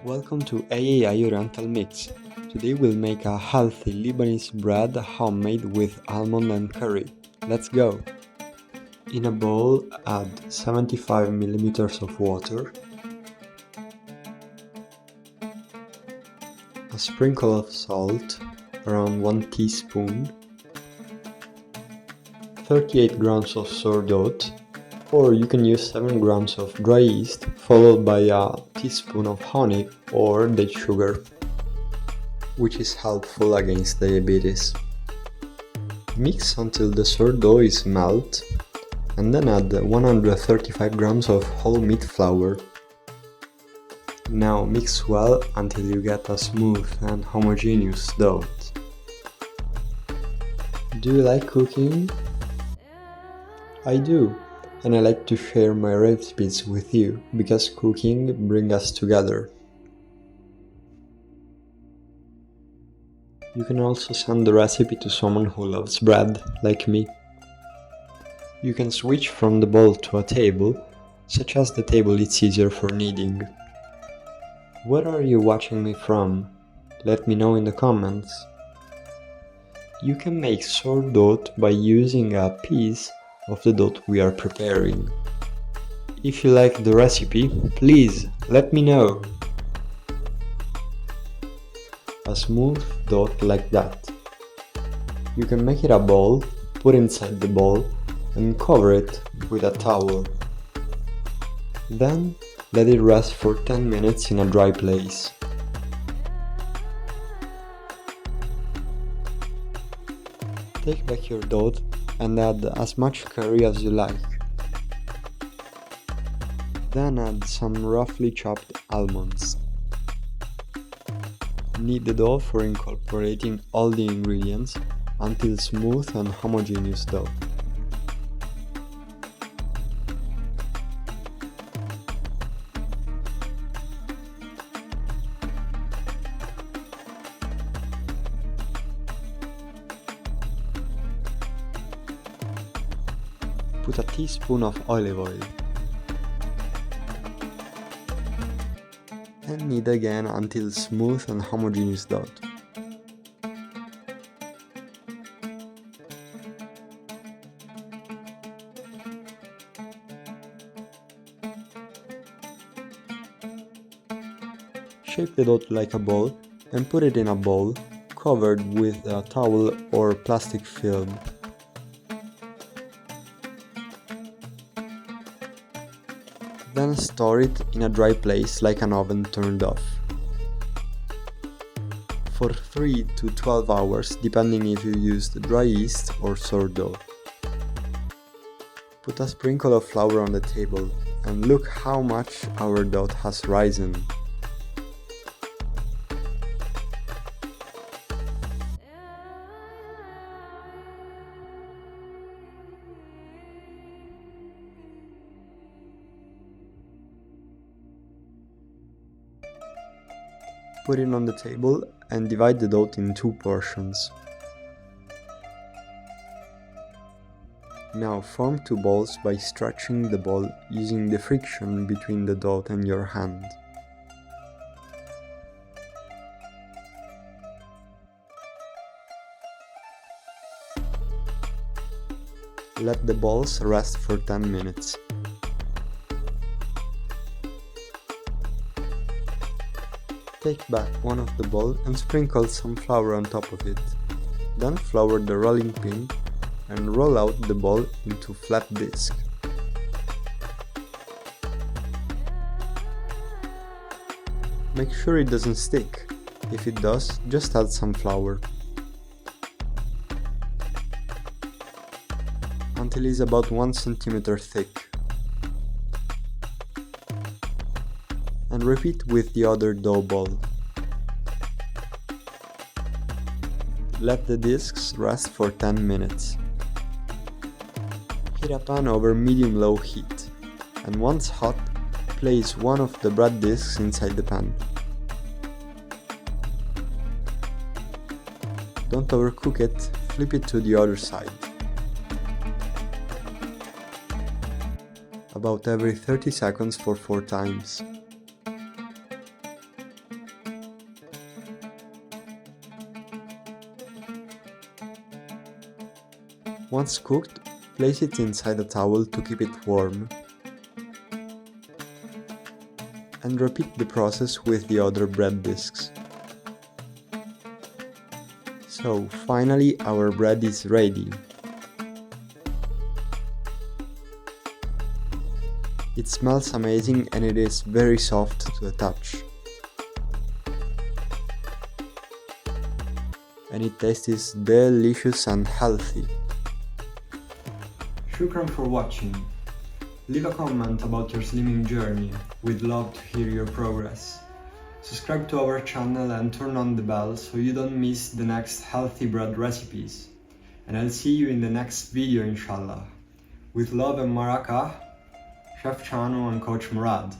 Welcome to AAI Oriental Mix. Today we'll make a healthy Lebanese bread homemade with almond and curry. Let's go! In a bowl, add 75 milliliters of water, a sprinkle of salt, around 1 teaspoon, 38 grams of sourdough, or you can use 7 grams of dry yeast followed by a teaspoon of honey or date sugar, which is helpful against diabetes. Mix until the sourdough is melt and then add 135 grams of whole wheat flour. Now mix well until you get a smooth and homogeneous dough. Do you like cooking? I do. And I like to share my recipes with you because cooking brings us together. You can also send the recipe to someone who loves bread, like me. You can switch from the bowl to a table, such as the table it's easier for kneading. Where are you watching me from? Let me know in the comments. You can make sourdough by using a piece of the dough we are preparing. If you like the recipe, please let me know. A smooth dough like that. You can make it a ball, put inside the bowl and cover it with a towel. Then let it rest for 10 minutes in a dry place. Take back your dough and add as much curry as you like. Then add some roughly chopped almonds. Knead the dough for incorporating all the ingredients until smooth and homogeneous dough. Put a teaspoon of olive oil and knead again until smooth and homogeneous dough. Shape the dough like a ball and put it in a bowl covered with a towel or plastic film. Then store it in a dry place like an oven turned off for 3 to 12 hours depending if you used dry yeast or sourdough. Put a sprinkle of flour on the table and look how much our dough has risen. Put it on the table and divide the dough in 2 portions. Now form 2 balls by stretching the ball using the friction between the dough and your hand. Let the balls rest for 10 minutes. Take back one of the balls and sprinkle some flour on top of it. Then flour the rolling pin and roll out the ball into flat disc. Make sure it doesn't stick. If it does, just add some flour. Until it's about 1 centimeter thick. And repeat with the other dough ball. Let the discs rest for 10 minutes. Heat a pan over medium-low heat, and once hot, place one of the bread discs inside the pan. Don't overcook it, flip it to the other side. About every 30 seconds for 4 times. Once cooked, place it inside a towel to keep it warm. And repeat the process with the other bread discs. So finally our bread is ready. It smells amazing and it is very soft to the touch. And it tastes delicious and healthy. Shukran for watching. Leave a comment about your slimming journey. We'd love to hear your progress. Subscribe to our channel and turn on the bell so you don't miss the next healthy bread recipes. And I'll see you in the next video inshallah. With love and Maraka, Chef Ciano and Coach Murad.